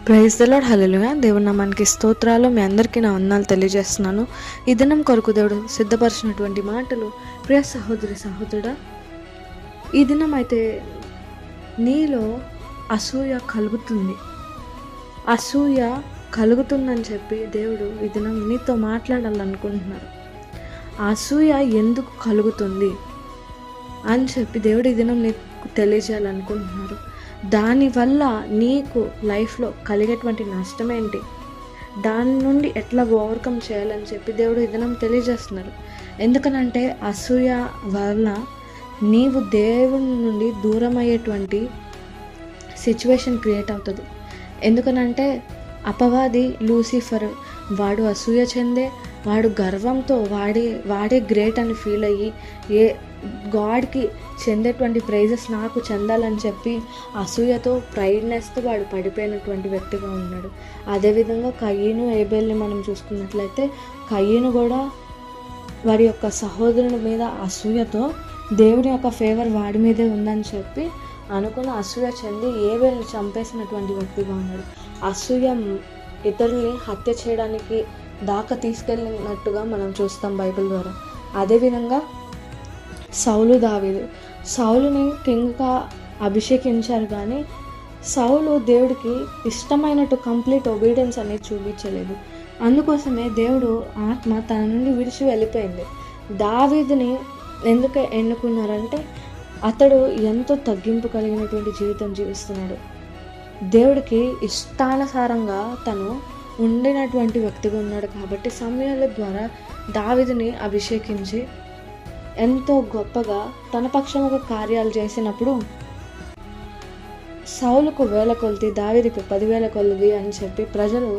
Praise the lord. హల్లెలూయా. దేవుని నామానికి స్తోత్రాలు. మీ అందరికీ నా వందనాలు తెలియజేస్తున్నాను. ఈ దినం కొరకు దేవుడు సిద్ధపరిచినటువంటి మాటలు, ప్రియ సహోదరి సహోదరుడా, ఈ దినం అయితే నీలో అసూయ కలుగుతుందని చెప్పి దేవుడు ఈ దినం నీతో మాట్లాడాలనుకుంటున్నారు. అసూయ ఎందుకు కలుగుతుంది అని చెప్పి దేవుడు ఈ దినం నీకు తెలియజేయాలనుకుంటున్నారు. దానివల్ల నీకు లైఫ్లో కలిగేటువంటి నష్టం ఏంటి, దాని నుండి ఎట్లా ఓవర్కమ్ చేయాలని చెప్పి దేవుడు ఈ దినం తెలియజేస్తున్నారు. ఎందుకనంటే అసూయ వల్ల నీవు దేవుని నుండి దూరం అయ్యేటువంటి సిచ్యువేషన్ క్రియేట్ అవుతుంది. ఎందుకనంటే అపవాది లూసిఫర్, వాడు అసూయ చెందే, వాడు గర్వంతో వాడే గ్రేట్ అని ఫీల్ అయ్యి గాడ్కి చెందేటువంటి ప్రైజెస్ నాకు చెందాలని చెప్పి అసూయతో ప్రైడ్నెస్తో వాడు పడిపోయినటువంటి వ్యక్తిగా ఉన్నాడు. అదేవిధంగా కయీను ఏబేల్ని మనం చూసుకున్నట్లయితే కయీను కూడా వారి యొక్క సహోదరుని మీద అసూయతో దేవుని యొక్క ఫేవర్ వాడి మీదే ఉందని చెప్పి అనుకుని అసూయ చెంది ఏబేల్ని చంపేసినటువంటి వ్యక్తిగా ఉన్నాడు. అసూయ ఇతరుల్ని హత్య చేయడానికి దాకా తీసుకెళ్ళినట్టుగా మనం చూస్తాం బైబిల్ ద్వారా. అదేవిధంగా సౌలుని కింగ్గా అభిషేకించారు, కానీ సౌలు దేవుడికి ఇష్టమైనట్టు కంప్లీట్ ఒబీడియన్స్ అనేది చూపించలేదు. అందుకోసమే దేవుడు ఆత్మ తన నుండి విడిచి వెళ్ళిపోయింది. దావీదుని ఎందుకు ఎన్నుకున్నారంటే అతడు ఎంతో తగ్గింపు కలిగినటువంటి జీవితం జీవిస్తున్నాడు. దేవుడికి ఇష్టానుసారంగా తను ఉండినటువంటి వ్యక్తిగా ఉన్నాడు. కాబట్టి సమూయేలు ద్వారా దావీదుని అభిషేకించి ఎంతో గొప్పగా తన పక్షముగా కార్యాలు చేసినప్పుడు సౌలుకు 1000 కొలది, దావీదుకి 10,000 కొలది అని చెప్పి ప్రజలు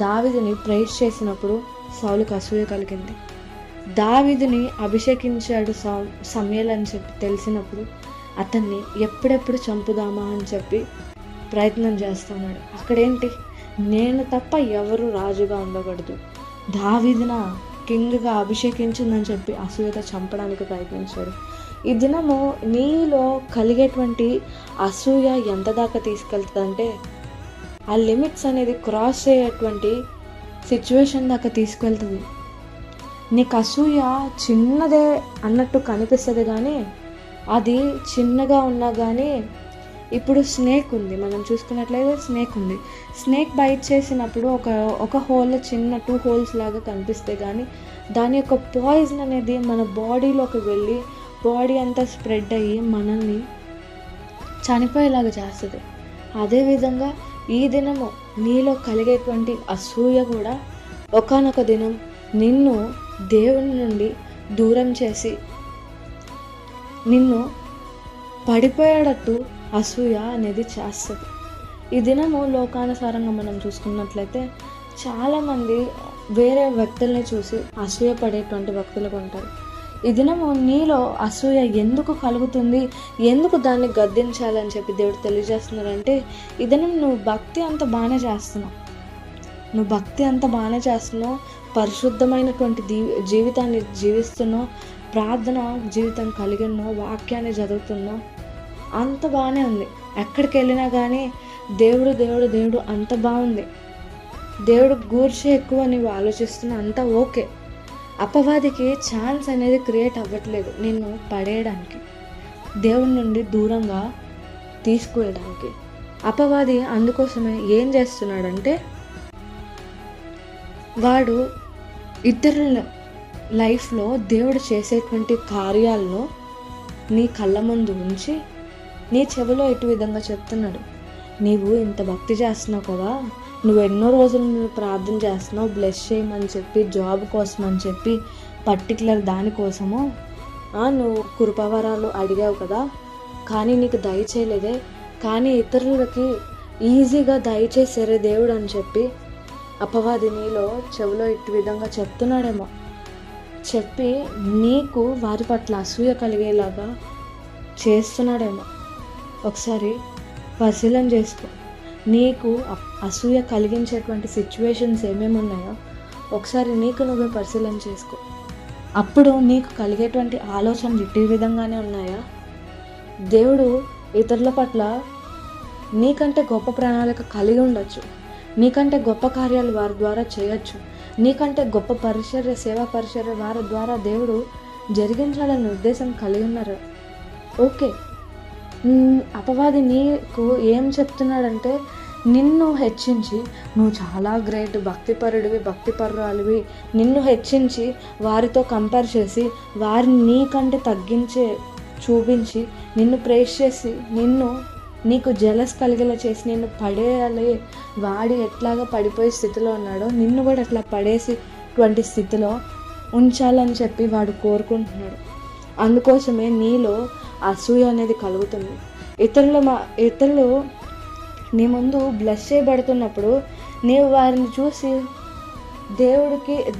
దావీదుని ప్రైజ్ చేసినప్పుడు సౌలుకు అసూయ కలిగింది. దావీదుని అభిషేకించాడు సమూయేలు అని చెప్పి తెలిసినప్పుడు అతన్ని ఎప్పుడెప్పుడు చంపుదామా అని చెప్పి ప్రయత్నం చేస్తున్నాడు. అక్కడేంటి, నేను తప్ప ఎవరు రాజుగా ఉండకూడదు, దావీదున కింగ్గా అభిషేకించిందని చెప్పి అసూయత చంపడానికి ప్రయత్నించాడు. ఈ దినము నీలో కలిగేటువంటి అసూయ ఎంత దాకా తీసుకెళ్తుందంటే ఆ లిమిట్స్ అనేది క్రాస్ అయ్యేటువంటి సిచ్యువేషన్ దాకా తీసుకెళ్తుంది. నీకు అసూయ చిన్నదే అన్నట్టు కనిపిస్తుంది, కానీ అది చిన్నగా ఉన్నా కానీ ఇప్పుడు స్నేక్ ఉంది, మనం చూసుకున్నట్లయితే స్నేక్ ఉంది. స్నేక్ బైట్ చేసినప్పుడు ఒక హోల్ చిన్న 2 హోల్స్ లాగా కనిపిస్తే కానీ దాని యొక్క పాయిజన్ అనేది మన బాడీలోకి వెళ్ళి బాడీ అంతా స్ప్రెడ్ అయ్యి మనల్ని చనిపోయేలాగా చేస్తుంది. అదేవిధంగా ఈ దినము నీలో కలిగేటువంటి అసూయ కూడా ఒకానొక దినం నిన్ను దేవుని నుండి దూరం చేసి నిన్ను పడిపోయేటట్టు అసూయ అనేది చేస్తుంది. ఈ దినము లోకానుసారంగా మనం చూసుకున్నట్లయితే చాలామంది వేరే వ్యక్తుల్ని చూసి అసూయ పడేటువంటి వ్యక్తులుగా ఉంటారు. ఈ దినము నీలో అసూయ ఎందుకు కలుగుతుంది, ఎందుకు దాన్ని గద్దించాలని చెప్పి దేవుడు తెలియజేస్తున్నారంటే, ఈ దినం నువ్వు భక్తి అంత బాగానే చేస్తున్నావు, పరిశుద్ధమైనటువంటి జీవితాన్ని జీవిస్తున్నావు, ప్రార్థన జీవితం కలిగి ఉన్నావు, వాక్యాన్ని చదువుతున్నావు, అంత బాగానే ఉంది. ఎక్కడికి వెళ్ళినా కానీ దేవుడు దేవుడు దేవుడు అంత బాగుంది. దేవుడు గూర్చి ఎక్కువ నీవు ఆలోచిస్తున్నా, అంత ఓకే. అపవాదికి ఛాన్స్ అనేది క్రియేట్ అవ్వట్లేదు నిన్ను పడేయడానికి, దేవుని నుండి దూరంగా తీసుకువెళ్ళడానికి. అపవాది అందుకోసమే ఏం చేస్తున్నాడంటే వాడు ఇతరుల లైఫ్లో దేవుడు చేసేటువంటి కార్యాలను నీ కళ్ళ ముందు ఉంచి నీ చెవిలో ఇటు విధంగా చెప్తున్నాడు, నీవు ఇంత భక్తి చేస్తున్నావు కదా, నువ్వు ఎన్నో రోజులు నువ్వు ప్రార్థన చేస్తున్నావు, బ్లెస్ చేయమని చెప్పి, జాబ్ కోసం అని చెప్పి, పర్టికులర్ దానికోసము నువ్వు కృపావరాలు అడిగావు కదా, కానీ నీకు దయచేయలేదే, కానీ ఇతరులకి ఈజీగా దయచేసారే దేవుడు అని చెప్పి అపవాది నీలో చెవిలో ఇటు విధంగా చెప్తున్నాడేమో, చెప్పి నీకు వారి పట్ల అసూయ కలిగేలాగా చేస్తున్నాడేమో. ఒకసారి పరిశీలన చేసుకో. నీకు అసూయ కలిగించేటువంటి సిచ్యువేషన్స్ ఏమేమి ఉన్నాయో ఒకసారి నీకు నువ్వే పరిశీలన చేసుకో. అప్పుడు నీకు కలిగేటువంటి ఆలోచనలు ఇటు విధంగానే ఉన్నాయా, దేవుడు ఇతరుల పట్ల నీకంటే గొప్ప ప్రణాళిక కలిగి ఉండొచ్చు, నీకంటే గొప్ప కార్యాలు వారి ద్వారా చేయొచ్చు, నీకంటే గొప్ప పరిచర్య, సేవా పరిచర్య వారి ద్వారా దేవుడు జరిగించాలనే ఉద్దేశం కలిగి ఉన్నారు. ఓకే, అపవాది నీకు ఏం చెప్తున్నాడంటే, నిన్ను హెచ్చించి నువ్వు చాలా గ్రేట్, భక్తిపరుడివి, భక్తిపరురాలివి, నిన్ను హెచ్చించి వారితో కంపేర్ చేసి వారిని నీకంటే తగ్గించే చూపించి నిన్ను ప్రేస్ చేసి నీకు జలస్ కలిగేలా చేసి నిన్ను పడేయాలి. వాడి ఎట్లాగా పడిపోయే స్థితిలో ఉన్నాడో నిన్ను కూడా అట్లా పడేసేటువంటి స్థితిలో ఉంచాలని చెప్పి వాడు కోరుకుంటున్నాడు. అందుకోసమే నీలో అసూయ అనేది కలుగుతుంది. ఇతరులు నీ ముందు బ్లెస్ చేయబడుతున్నప్పుడు నీవు వారిని చూసి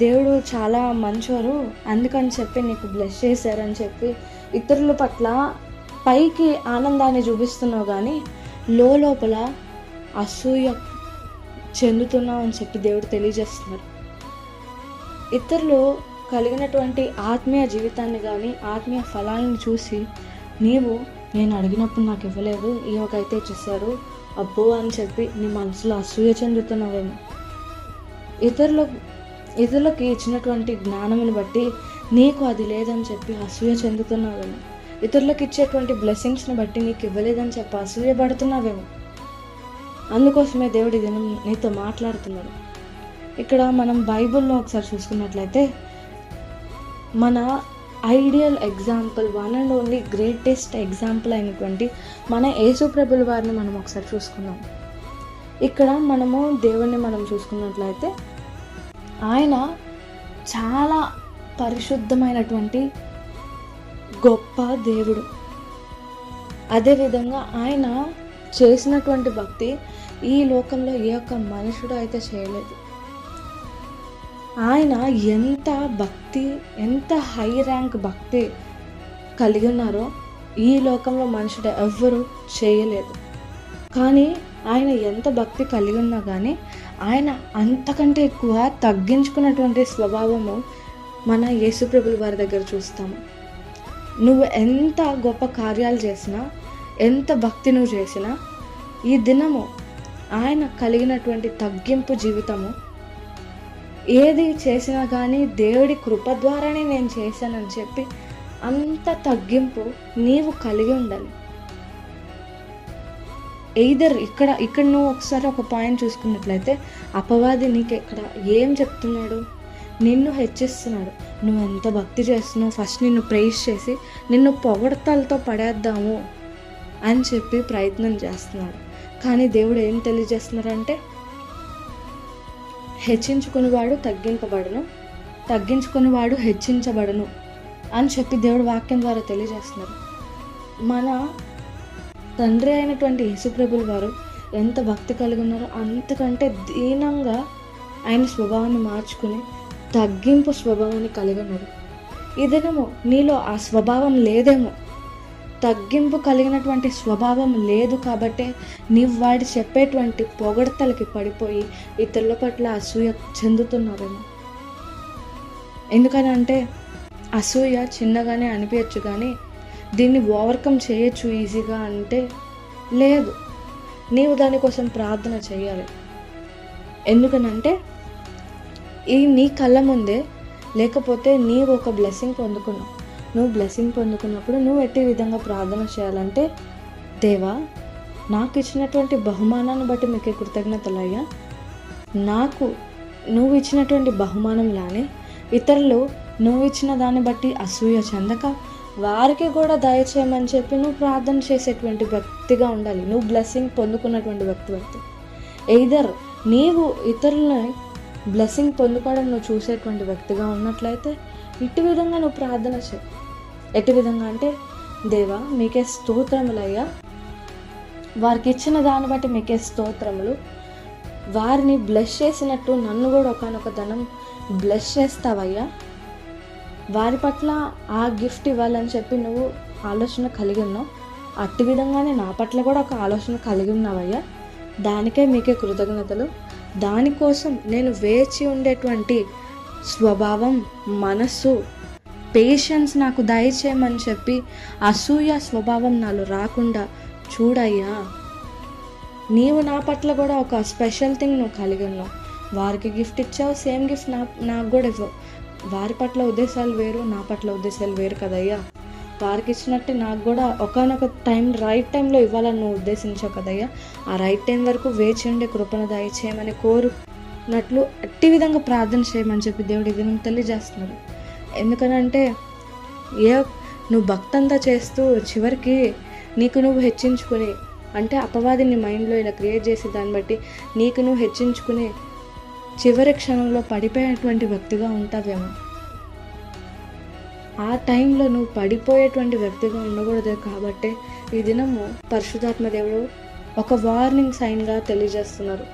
దేవుడు చాలా మంచివారు అందుకని చెప్పి నీకు బ్లెస్ చేశారని చెప్పి ఇతరుల పట్ల పైకి ఆనందాన్ని చూపిస్తున్నావు, కానీ లోపల అసూయ చెందుతున్నావు అని చెప్పి దేవుడు తెలియజేస్తున్నారు. ఇతరులు కలిగినటువంటి ఆత్మీయ జీవితాన్ని కానీ ఆత్మీయ ఫలాలను చూసి నేను అడిగినప్పుడు నాకు ఇవ్వలేదు, ఈయనకైతే ఇచ్చేసారు అబ్బో అని చెప్పి నీ మనసులో అసూయ చెందుతున్నావేమో. ఇతరులకి ఇచ్చినటువంటి జ్ఞానమును బట్టి నీకు అది లేదని చెప్పి అసూయ చెందుతున్నావేమో. ఇతరులకు ఇచ్చేటువంటి బ్లెస్సింగ్స్ని బట్టి నీకు ఇవ్వలేదని చెప్పి అసూయ పడుతున్నావేమో. అందుకోసమే దేవుడి దినం నీతో మాట్లాడుతున్నాడు. ఇక్కడ మనం బైబిల్లో ఒకసారి చూసుకున్నట్లయితే మన ideal example, one and only greatest example అయినటువంటి మన యేసు ప్రభుల వారిని మనం ఒకసారి చూసుకుందాం. ఇక్కడ మనము దేవుణ్ణి మనం చూసుకున్నట్లయితే ఆయన చాలా పరిశుద్ధమైనటువంటి గొప్ప దేవుడు. అదేవిధంగా ఆయన చేసినటువంటి భక్తి ఈ లోకంలో ఏ ఒక్క మనుషుడు అయితే చేయలేదు. ఆయన ఎంత హై ర్యాంక్ భక్తి కలిగి ఉన్నారో ఈ లోకంలో మనుషుడు ఎవ్వరూ చేయలేదు. కానీ ఆయన ఎంత భక్తి కలిగి ఉన్నా కానీ ఆయన అంతకంటే ఎక్కువ తగ్గించుకున్నటువంటి స్వభావము మన యేసుప్రభుల వారి దగ్గర చూస్తాము. నువ్వు ఎంత గొప్ప కార్యాలు చేసినా, ఎంత భక్తి నువ్వు చేసినా, ఈ దినము ఆయన కలిగినటువంటి తగ్గింపు జీవితము, ఏది చేసినా కానీ దేవుడి కృప ద్వారానే నేను చేశానని చెప్పి అంత తగ్గింపు నీవు కలిగి ఉండాలి. ఎయిదర్ ఇక్కడ నువ్వు ఒకసారి ఒక పాయింట్ చూసుకున్నట్లయితే అపవాది నీకు ఇక్కడ ఏం చెప్తున్నాడు, నిన్ను హెచ్చిస్తున్నాడు. నువ్వు ఎంత భక్తి చేస్తున్నావు, ఫస్ట్ నిన్ను ప్రైజ్ చేసి నిన్ను పొగడతలతో పడేద్దాము అని చెప్పి ప్రయత్నం చేస్తున్నాడు. కానీ దేవుడు ఏం తెలియజేస్తున్నారంటే, హెచ్చించుకునేవాడు తగ్గింపబడును, తగ్గించుకునేవాడు హెచ్చించబడును అని చెప్పి దేవుడు వాక్యం ద్వారా తెలియజేస్తున్నారు. మన తండ్రి అయినటువంటి యేసుప్రభుల వారు ఎంత భక్తి కలిగి ఉన్నారో అంతకంటే దీనంగా ఆయన స్వభావాన్ని మార్చుకుని తగ్గింపు స్వభావాన్ని కలిగి ఉన్నారు. ఇదేమో నీలో ఆ స్వభావం లేదేమో, తగ్గింపు కలిగినటువంటి స్వభావం లేదు కాబట్టే నీవు వాడి చెప్పేటువంటి పొగడతలకి పడిపోయి ఇతరుల పట్ల అసూయ చెందుతున్నారేమో. ఎందుకనంటే అసూయ చిన్నగానే అనిపించచ్చు, కానీ దీన్ని ఓవర్కమ్ చేయొచ్చు ఈజీగా అంటే లేదు. నీవు దానికోసం ప్రార్థన చేయాలి. ఎందుకనంటే నీ కళ్ళ ముందే లేకపోతే నీవు ఒక బ్లెస్సింగ్ పొందుకున్నావు. నువ్వు బ్లెస్సింగ్ పొందుకున్నప్పుడు నువ్వు ఎట్టి విధంగా ప్రార్థన చేయాలంటే, దేవా నాకు ఇచ్చినటువంటి బహుమానాన్ని బట్టి మీకు కృతజ్ఞతలయ్యా, నాకు నువ్వు ఇచ్చినటువంటి బహుమానంలానే ఇతరులు నువ్వు ఇచ్చిన దాన్ని బట్టి అసూయ చెందక వారికి కూడా దయచేయమని చెప్పి నువ్వు ప్రార్థన చేసేటువంటి వ్యక్తిగా ఉండాలి. నువ్వు బ్లెస్సింగ్ పొందుకున్నటువంటి వ్యక్తి. ఎయిదర్ నీవు ఇతరులని బ్లెస్సింగ్ పొందుకోవడం నువ్వు చూసేటువంటి వ్యక్తిగా ఉన్నట్లయితే ఇటు విధంగా నువ్వు ప్రార్థన చేయి. ఎటు విధంగా అంటే, దేవా మీకే స్తోత్రములయ్యా, వారికి ఇచ్చిన దాన్ని బట్టి మీకే స్తోత్రములు, వారిని బ్లెస్ చేసినట్టు నన్ను కూడా ఒకనొక ధనం బ్లెస్ చేస్తావయ్యా, వారి పట్ల ఆ గిఫ్ట్ ఇవ్వాలని చెప్పి నువ్వు ఆలోచన కలిగి ఉన్నావు, అట్టి విధంగానే నా పట్ల కూడా ఒక ఆలోచన కలిగి ఉన్నావయ్యా, దానికే మీకే కృతజ్ఞతలు. దానికోసం నేను వేచి ఉండేటువంటి స్వభావం, మనస్సు, పేషెన్స్ నాకు దయచేయమని చెప్పి అసూయ స్వభావం నాలో రాకుండా చూడయ్యా నీవు నా పట్ల కూడా ఒక స్పెషల్ థింగ్ నువ్వు కలిగి ఉన్నావు. వారికి గిఫ్ట్ ఇచ్చావు, సేమ్ గిఫ్ట్ నాకు కూడా ఇవ్వవు. వారి పట్ల ఉద్దేశాలు వేరు, నా పట్ల ఉద్దేశాలు వేరు కదయ్యా. వారికి ఇచ్చినట్టే నాకు కూడా ఒకనొక రైట్ టైంలో ఇవ్వాలని నువ్వు ఉద్దేశించావు కదయ్యా. ఆ రైట్ టైం వరకు వేచి ఉండే కృపను దయచేయమని కోరునట్లు అట్టి విధంగా ప్రార్థన చేయమని చెప్పి దేవుడు ఇది నువ్వు తెలియజేస్తున్నాడు. ఎందుకనంటే నువ్వు భక్తంతా చేస్తూ చివరికి నీకు నువ్వు హెచ్చించుకుని, అంటే అపవాదిని మైండ్లో ఇలా క్రియేట్ చేసి దాన్ని బట్టి నీకు నువ్వు హెచ్చించుకుని చివరి క్షణంలో పడిపోయేటువంటి వ్యక్తిగా ఉంటావేమో. ఆ టైంలో నువ్వు పడిపోయేటువంటి వ్యక్తిగా ఉండకూడదు. కాబట్టి ఈ దినము పరిశుద్ధాత్మ దేవుడు ఒక వార్నింగ్ సైన్గా తెలియజేస్తున్నారు.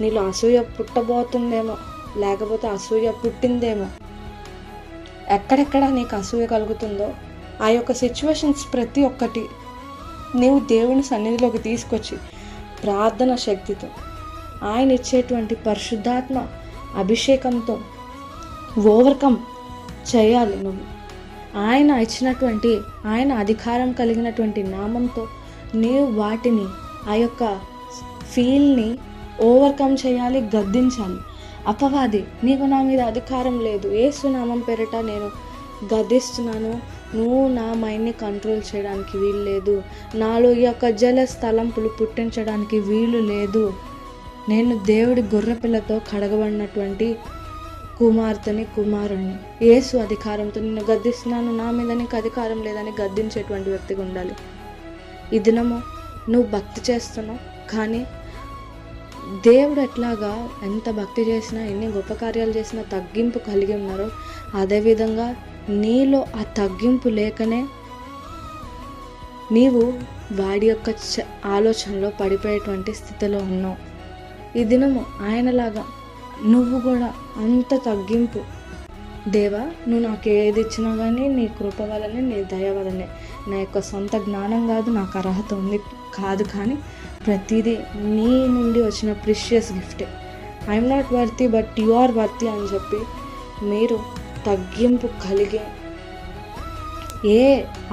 నీలో అసూయ పుట్టబోతుందేమో, లేకపోతే అసూయ పుట్టిందేమో, ఎక్కడెక్కడ నీకు అసూయ కలుగుతుందో ఆ యొక్క సిచ్యువేషన్స్ ప్రతి ఒక్కటి నీవు దేవుని సన్నిధిలోకి తీసుకొచ్చి ప్రార్థన శక్తితో, ఆయన ఇచ్చేటువంటి పరిశుద్ధాత్మ అభిషేకంతో ఓవర్కమ్ చేయాలి. నువ్వు ఆయన ఇచ్చినటువంటి, ఆయన అధికారం కలిగినటువంటి నామంతో నీవు వాటిని, ఆ యొక్క ఫీల్ని ఓవర్కమ్ చేయాలి, గద్దించాలి. అపవాది నీకు నా మీద అధికారం లేదు, యేసు నామం పేరిట నేను గద్దిస్తున్నాను, నువ్వు నా మైండ్ని కంట్రోల్ చేయడానికి వీలు లేదు, నాలో ఈ యొక్క జలస్ తలంపులు పుట్టించడానికి వీలు లేదు, నేను దేవుడి గొర్రెపిల్లతో కడగబడినటువంటి కుమార్తెని, కుమారుణ్ణి, యేసు అధికారంతో నిన్ను గద్దిస్తున్నాను, నా మీద నీకు అధికారం లేదని గద్దించేటువంటి వ్యక్తిగా ఉండాలి. ఈ దినము నువ్వు భక్తి చేస్తున్నావు, కానీ దేవుడు ఎట్లాగా ఎంత భక్తి చేసినా, ఎన్ని గొప్ప కార్యాలు చేసినా తగ్గింపు కలిగి ఉన్నారో, అదేవిధంగా నీలో ఆ తగ్గింపు లేకనే నీవు వాడి యొక్క ఆలోచనలో పడిపోయేటువంటి స్థితిలో ఉన్నావు. ఈ దినము ఆయనలాగా నువ్వు కూడా అంత తగ్గింపు, దేవా నువ్వు నాకు ఏది ఇచ్చినా కానీ నీ కృప వలనే, నీ దయ వలనే, నా యొక్క సొంత జ్ఞానం కాదు, నాకు అర్హత ఉంది కాదు, కానీ ప్రతిదీ నీ నుండి వచ్చిన ప్రిషియస్ గిఫ్టే. I'm not worthy but you are worthy అని చెప్పి మీరు తగ్గింపు కలిగే ఏ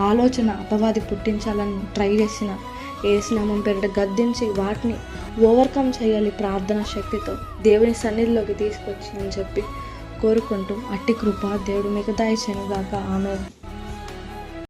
ఆలోచన అపవాది పుట్టించాలని ట్రై చేసినా యేసు నామం పేరిట గద్దించి వాటిని ఓవర్కమ్ చేయాలి ప్రార్థన శక్తితో, దేవుని సన్నిధిలోకి తీసుకొచ్చి అని చెప్పి కోరుకుంటూ అట్టి కృప దేవుడు మీకు దయచేయను గాక. ఆమేన్.